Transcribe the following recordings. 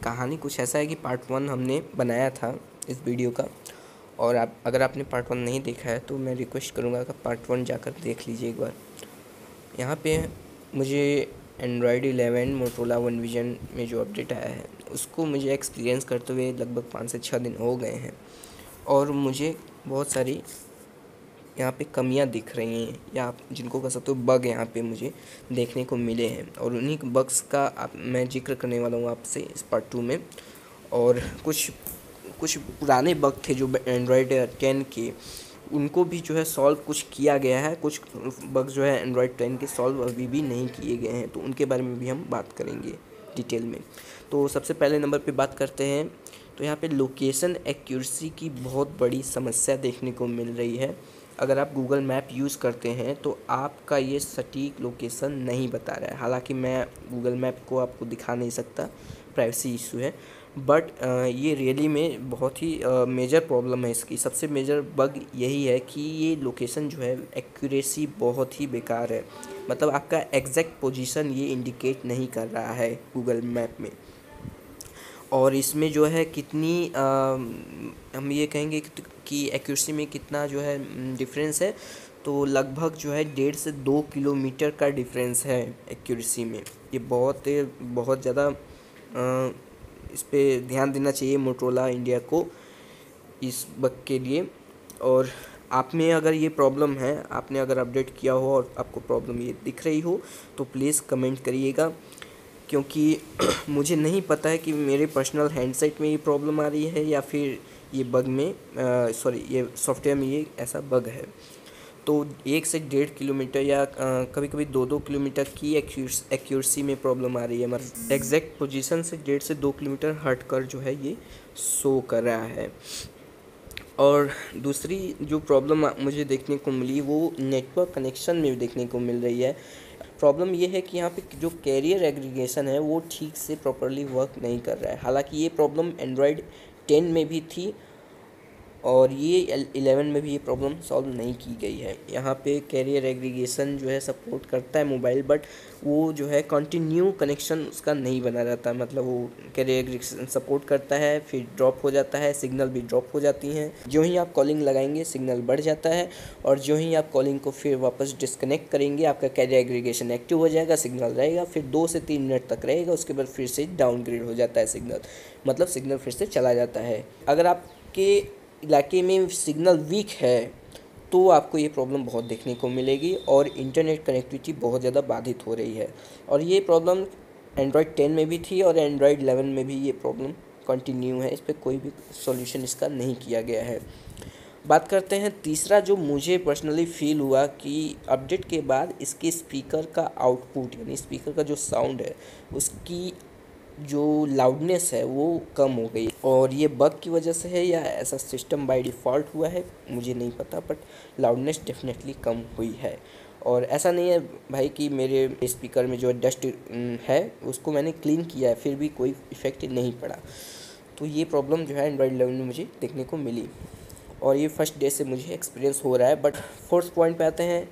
कहानी कुछ ऐसा है कि पार्ट 1 हमने बनाया था इस वीडियो का, और अगर आपने पार्ट 1 नहीं देखा है तो मैं रिक्वेस्ट करूँगा कि पार्ट 1 जाकर देख लीजिए एक बार। यहाँ पे मुझे एंड्रॉयड 11 मोटोरोला वन विजन में जो अपडेट आया है उसको मुझे एक्सपीरियंस करते हुए लगभग 5 से 6 दिन हो गए हैं, और मुझे बहुत सारी यहाँ पे कमियाँ दिख रही हैं, या आप जिनको कह सकते हो बग यहाँ पे मुझे देखने को मिले हैं, और उन्हीं बग्स का मैं जिक्र करने वाला हूँ आपसे इस पार्ट 2 में। और कुछ कुछ पुराने बग थे जो एंड्रॉयड 10 के, उनको भी जो है सॉल्व कुछ किया गया है। कुछ बग जो है एंड्रॉयड 10 के सॉल्व अभी भी नहीं किए गए हैं, तो उनके बारे में भी हम बात करेंगे डिटेल में। तो सबसे पहले नंबर पे बात करते हैं, तो यहाँ पे लोकेशन एक्यूरेसी की बहुत बड़ी समस्या देखने को मिल रही है। अगर आप गूगल मैप यूज़ करते हैं तो आपका ये सटीक लोकेशन नहीं बता रहा है। हालांकि मैं गूगल मैप को आपको दिखा नहीं सकता, प्राइवेसी इशू है, बट ये रियली में बहुत ही मेजर प्रॉब्लम है। इसकी सबसे मेजर बग यही है कि ये लोकेशन जो है एक्यूरेसी बहुत ही बेकार है। मतलब आपका एग्जैक्ट पोजीशन ये इंडिकेट नहीं कर रहा है गूगल मैप में। और इसमें जो है कितनी हम ये कहेंगे कि एक्यूरेसी में कितना जो है डिफरेंस है, तो लगभग जो है 1.5 से 2 किलोमीटर का डिफरेंस है एक्यूरेसी में। ये बहुत ज़्यादा इस पे ध्यान देना चाहिए मोटोरोला इंडिया को इस बग के लिए। और आप में अगर ये प्रॉब्लम है, आपने अगर अपडेट किया हो और आपको प्रॉब्लम ये दिख रही हो तो प्लीज़ कमेंट करिएगा, क्योंकि मुझे नहीं पता है कि मेरे पर्सनल हैंडसेट में ये प्रॉब्लम आ रही है या फिर ये बग में ये सॉफ्टवेयर में ये ऐसा बग है। तो 1 से 1.5 किलोमीटर या कभी कभी 2-2 किलोमीटर की एक्यूरेसी में प्रॉब्लम आ रही है। मतलब एग्जैक्ट पोजीशन से 1.5 से 2 किलोमीटर हट कर जो है ये शो कर रहा है। और दूसरी जो प्रॉब्लम मुझे देखने को मिली वो नेटवर्क कनेक्शन में देखने को मिल रही है। प्रॉब्लम ये है कि यहाँ पे जो कैरियर एग्रीगेशन है वो ठीक से प्रॉपरली वर्क नहीं कर रहा है। हालांकि ये प्रॉब्लम एंड्रॉयड 10 में भी थी और ये 11 में भी ये प्रॉब्लम सॉल्व नहीं की गई है। यहाँ पे कैरियर एग्रीगेशन जो है सपोर्ट करता है मोबाइल, बट वो जो है कंटिन्यू कनेक्शन उसका नहीं बना रहता। मतलब वो कैरियर एग्रीगेशन सपोर्ट करता है, फिर ड्रॉप हो जाता है, सिग्नल भी ड्रॉप हो जाती हैं। जो ही आप कॉलिंग लगाएंगे सिग्नल बढ़ जाता है, और जो ही आप कॉलिंग को फिर वापस डिस्कनेक्ट करेंगे आपका कैरियर एग्रीगेशन एक्टिव हो जाएगा, सिग्नल रहेगा, फिर 2 से 3 मिनट तक रहेगा, उसके बाद फिर से डाउनग्रेड हो जाता है सिग्नल, मतलब सिग्नल फिर से चला जाता है। अगर आपके इलाके में सिग्नल वीक है तो आपको ये प्रॉब्लम बहुत देखने को मिलेगी, और इंटरनेट कनेक्टिविटी बहुत ज़्यादा बाधित हो रही है। और ये प्रॉब्लम एंड्रॉयड 10 में भी थी और एंड्रॉयड 11 में भी ये प्रॉब्लम कंटिन्यू है। इस पर कोई भी सॉल्यूशन इसका नहीं किया गया है। बात करते हैं तीसरा, जो मुझे पर्सनली फील हुआ कि अपडेट के बाद इसके स्पीकर का आउटपुट, यानी स्पीकर का जो साउंड है उसकी जो लाउडनेस है वो कम हो गई। और ये बग की वजह से है या ऐसा सिस्टम बाय डिफ़ॉल्ट हुआ है मुझे नहीं पता, बट लाउडनेस डेफिनेटली कम हुई है। और ऐसा नहीं है भाई कि मेरे स्पीकर में जो डस्ट है उसको मैंने क्लीन किया है फिर भी कोई इफ़ेक्ट नहीं पड़ा। तो ये प्रॉब्लम जो है एंड्रॉयड 11 में मुझे देखने को मिली, और ये फर्स्ट डे से मुझे एक्सपीरियंस हो रहा है। बट फोर्थ पॉइंट पे आते हैं।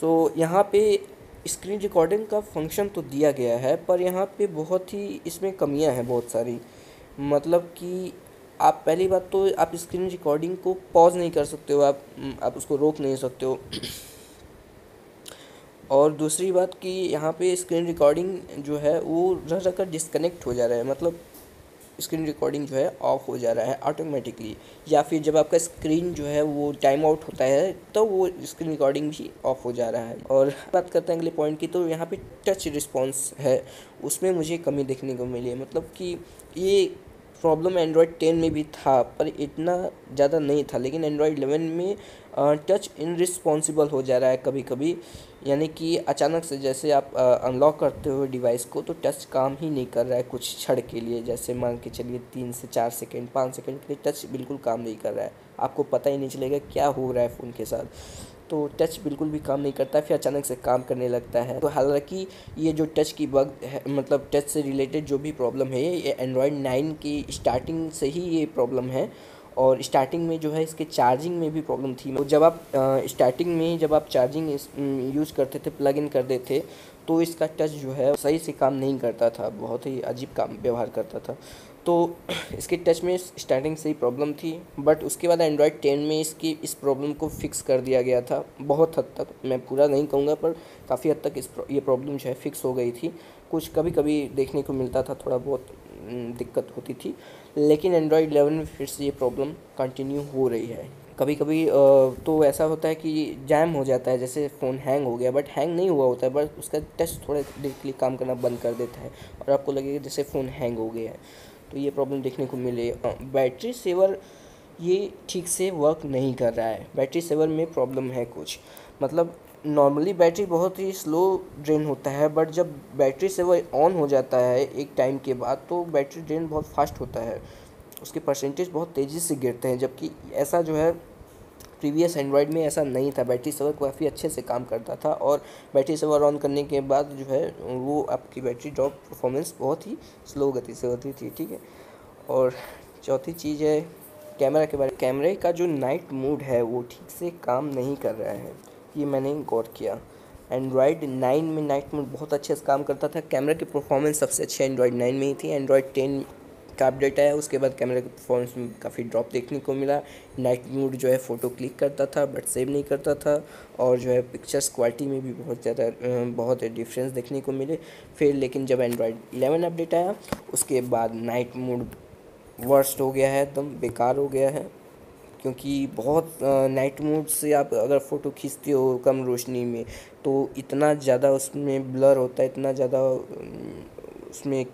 सो यहाँ पे स्क्रीन रिकॉर्डिंग का फंक्शन तो दिया गया है, पर यहाँ पे बहुत ही इसमें कमियां हैं बहुत सारी। मतलब कि आप पहली बात तो आप स्क्रीन रिकॉर्डिंग को पॉज नहीं कर सकते हो, आप उसको रोक नहीं सकते हो। और दूसरी बात कि यहाँ पे स्क्रीन रिकॉर्डिंग जो है वो रह रहकर डिस्कनेक्ट हो जा रहा है। मतलब स्क्रीन रिकॉर्डिंग जो है ऑफ हो जा रहा है ऑटोमेटिकली, या फिर जब आपका स्क्रीन जो है वो टाइम आउट होता है तो वो स्क्रीन रिकॉर्डिंग भी ऑफ हो जा रहा है। और बात करते हैं अगले पॉइंट की, तो यहाँ पे टच रिस्पॉन्स है, उसमें मुझे कमी देखने को मिली है। मतलब कि ये प्रॉब्लम एंड्रॉयड 10 में भी था पर इतना ज़्यादा नहीं था, लेकिन एंड्रॉयड 11 में टच इनरिस्पॉन्सिबल हो जा रहा है कभी कभी। यानी कि अचानक से जैसे आप अनलॉक करते हो डिवाइस को तो टच काम ही नहीं कर रहा है कुछ क्षण के लिए। जैसे मान के चलिए 3 से 4 सेकेंड 5 सेकेंड के लिए टच बिल्कुल काम नहीं कर रहा है, आपको पता ही नहीं चलेगा क्या हो रहा है फ़ोन के साथ। तो टच बिल्कुल भी काम नहीं करता है, फिर अचानक से काम करने लगता है। तो हालांकि ये जो टच की बग है, मतलब टच से रिलेटेड जो भी प्रॉब्लम है ये एंड्रॉयड 9 की स्टार्टिंग से ही ये प्रॉब्लम है। और स्टार्टिंग में जो है इसके चार्जिंग में भी प्रॉब्लम थी। तो जब आप स्टार्टिंग में जब आप चार्जिंग यूज़ करते थे, प्लग इन करते थे, तो इसका टच जो है सही से काम नहीं करता था, बहुत ही अजीब काम व्यवहार करता था। तो इसके टच में स्टार्टिंग से ही प्रॉब्लम थी, बट उसके बाद एंड्रॉयड 10 में इसकी इस प्रॉब्लम को फिक्स कर दिया गया था। बहुत हद तक, मैं पूरा नहीं कहूँगा, पर काफ़ी हद तक ये प्रॉब्लम जो है फिक्स हो गई थी। कुछ कभी कभी देखने को मिलता था, थोड़ा बहुत दिक्कत होती थी, लेकिन एंड्रॉयड 11 में फिर से ये प्रॉब्लम कंटिन्यू हो रही है। कभी कभी तो ऐसा होता है कि जैम हो जाता है, जैसे फ़ोन हैंग हो गया, बट हैंग नहीं हुआ होता है, बट उसका टच थोड़ा देर के लिए काम करना बंद कर देता है और आपको लगेगा जैसे फ़ोन हैंग हो गया है। तो ये प्रॉब्लम देखने को मिले। बैटरी सेवर ये ठीक से वर्क नहीं कर रहा है, बैटरी सेवर में प्रॉब्लम है कुछ। मतलब नॉर्मली बैटरी बहुत ही स्लो ड्रेन होता है, बट जब बैटरी सेवर ऑन हो जाता है एक टाइम के बाद तो बैटरी ड्रेन बहुत फास्ट होता है, उसके परसेंटेज बहुत तेज़ी से गिरते हैं। जबकि ऐसा जो है प्रीवियस एंड्रॉयड में ऐसा नहीं था, बैटरी सेवर काफ़ी अच्छे से काम करता था और बैटरी सेवर ऑन करने के बाद जो है वो आपकी बैटरी ड्रॉप परफॉर्मेंस बहुत ही स्लो गति से होती थी, ठीक है। और चौथी चीज़ है कैमरा के बारे में। कैमरे का जो नाइट मोड है वो ठीक से काम नहीं कर रहा है, ये मैंने गौर किया। एंड्रॉयड 9 में नाइट मोड बहुत अच्छे से काम करता था, कैमरा की परफॉर्मेंस सबसे अच्छी एंड्रॉयड 9 में ही थी। एंड्रॉयड 10 का अपडेट आया, उसके बाद कैमरा की परफॉर्मेंस में काफ़ी ड्रॉप देखने को मिला। नाइट मोड जो है फ़ोटो क्लिक करता था बट सेव नहीं करता था, और जो है पिक्चर्स क्वालिटी में भी बहुत डिफरेंस देखने को मिले। फिर लेकिन जब एंड्रॉयड 11 अपडेट आया उसके बाद नाइट मोड वर्स्ट हो गया है, एकदम बेकार हो गया है। क्योंकि बहुत नाइट मोड से आप अगर फ़ोटो खींचते हो कम रोशनी में तो इतना ज़्यादा उसमें ब्लर होता है, इतना ज़्यादा उसमें एक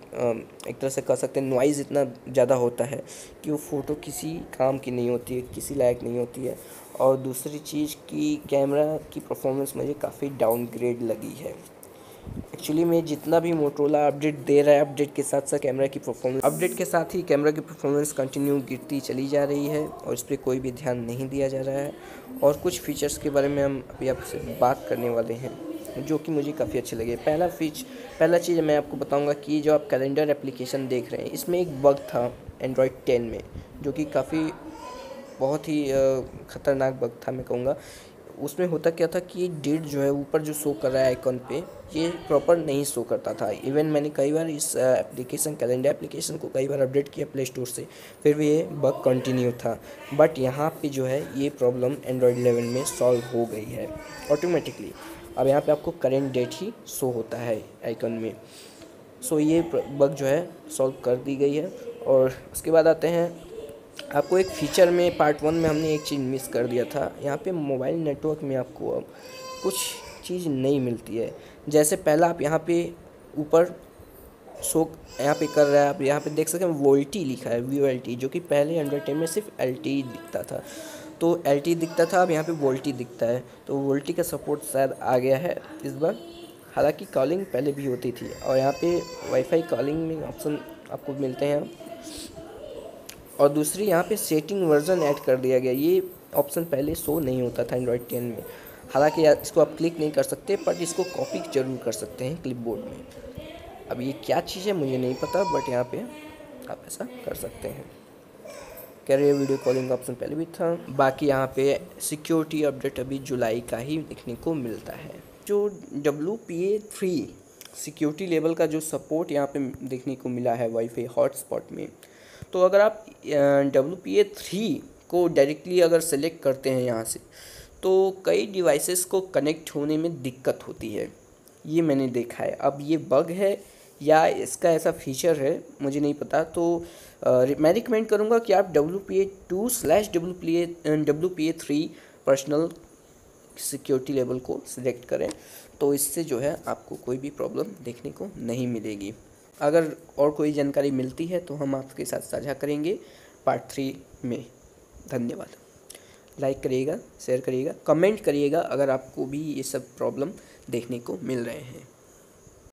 तरह से कह सकते हैं नॉइज़ इतना ज़्यादा होता है कि वो फ़ोटो किसी काम की नहीं होती है, किसी लायक नहीं होती है। और दूसरी चीज़ कि कैमरा की परफॉर्मेंस मुझे काफ़ी डाउनग्रेड लगी है। एक्चुअली में जितना भी मोटरोला अपडेट दे रहा है, अपडेट के साथ साथ कैमरा की परफॉर्मेंस अपडेट के साथ ही कैमरा की परफॉर्मेंस कंटिन्यू गिरती चली जा रही है और इस पर कोई भी ध्यान नहीं दिया जा रहा है। और कुछ फीचर्स के बारे में हम अभी आपसे बात करने वाले हैं जो कि मुझे काफ़ी अच्छे लगे। पहला चीज़ मैं आपको बताऊंगा कि जो आप कैलेंडर एप्लीकेशन देख रहे हैं इसमें एक बग था एंड्रॉयड 10 में, जो कि काफ़ी बहुत ही ख़तरनाक बग था मैं कहूँगा। उसमें होता क्या था कि डेट जो है ऊपर जो शो कर रहा है आइकॉन पे, ये प्रॉपर नहीं शो करता था। इवन मैंने कई बार इस कैलेंडर एप्लीकेशन को कई बार अपडेट किया प्ले स्टोर से, फिर भी ये बग कंटिन्यू था। बट यहाँ पे जो है ये प्रॉब्लम एंड्रॉयड 11 में सॉल्व हो गई है ऑटोमेटिकली। अब यहाँ पे आपको करेंट डेट ही शो होता है आइकन में। सो ये बग जो है सॉल्व कर दी गई है। और उसके बाद आते हैं आपको एक फ़ीचर में, पार्ट 1 में हमने एक चीज़ मिस कर दिया था। यहाँ पे मोबाइल नेटवर्क में आपको अब कुछ चीज़ नहीं मिलती है। जैसे पहला आप यहाँ पे ऊपर शो यहाँ पे कर रहा है, आप यहाँ पे देख सकते हैं वोल्टी लिखा है, VOLT, जो कि पहले एंड्रॉयड 10 में सिर्फ LTE दिखता था। तो LTE दिखता था, अब यहाँ पे वोल्टी दिखता है। तो वोल्टी का सपोर्ट शायद आ गया है इस बार, हालांकि कॉलिंग पहले भी होती थी। और यहाँ पे वाईफाई कॉलिंग में ऑप्शन आपको मिलते हैं। और दूसरी यहाँ पे सेटिंग वर्जन ऐड कर दिया गया, ये ऑप्शन पहले शो नहीं होता था एंड्रॉयड 10 में। हालांकि इसको आप क्लिक नहीं कर सकते, बट इसको कॉपी जरूर कर सकते हैं क्लिपबोर्ड में। अब ये क्या चीज़ है मुझे नहीं पता, बट यहाँ पे आप ऐसा कर सकते हैं। कैरियर वीडियो कॉलिंग का ऑप्शन पहले भी था। बाकी यहाँ पे सिक्योरिटी अपडेट अभी जुलाई का ही देखने को मिलता है। जो WPA3 सिक्योरिटी लेवल का जो सपोर्ट यहाँ पे देखने को मिला है वाईफाई हॉटस्पॉट में, तो अगर आप WPA3 को डायरेक्टली अगर सेलेक्ट करते हैं यहाँ से, तो कई डिवाइसेस को कनेक्ट होने में दिक्कत होती है, ये मैंने देखा है। अब ये बग है या इसका ऐसा फीचर है मुझे नहीं पता। तो मैं रिकमेंड करूँगा कि आप WPA2/WPA3 पर्सनल सिक्योरिटी लेवल को सिलेक्ट करें, तो इससे जो है आपको कोई भी प्रॉब्लम देखने को नहीं मिलेगी। अगर और कोई जानकारी मिलती है तो हम आपके साथ साझा करेंगे पार्ट 3 में। धन्यवाद। लाइक करिएगा, शेयर करिएगा, कमेंट करिएगा अगर आपको भी ये सब प्रॉब्लम देखने को मिल रहे हैं।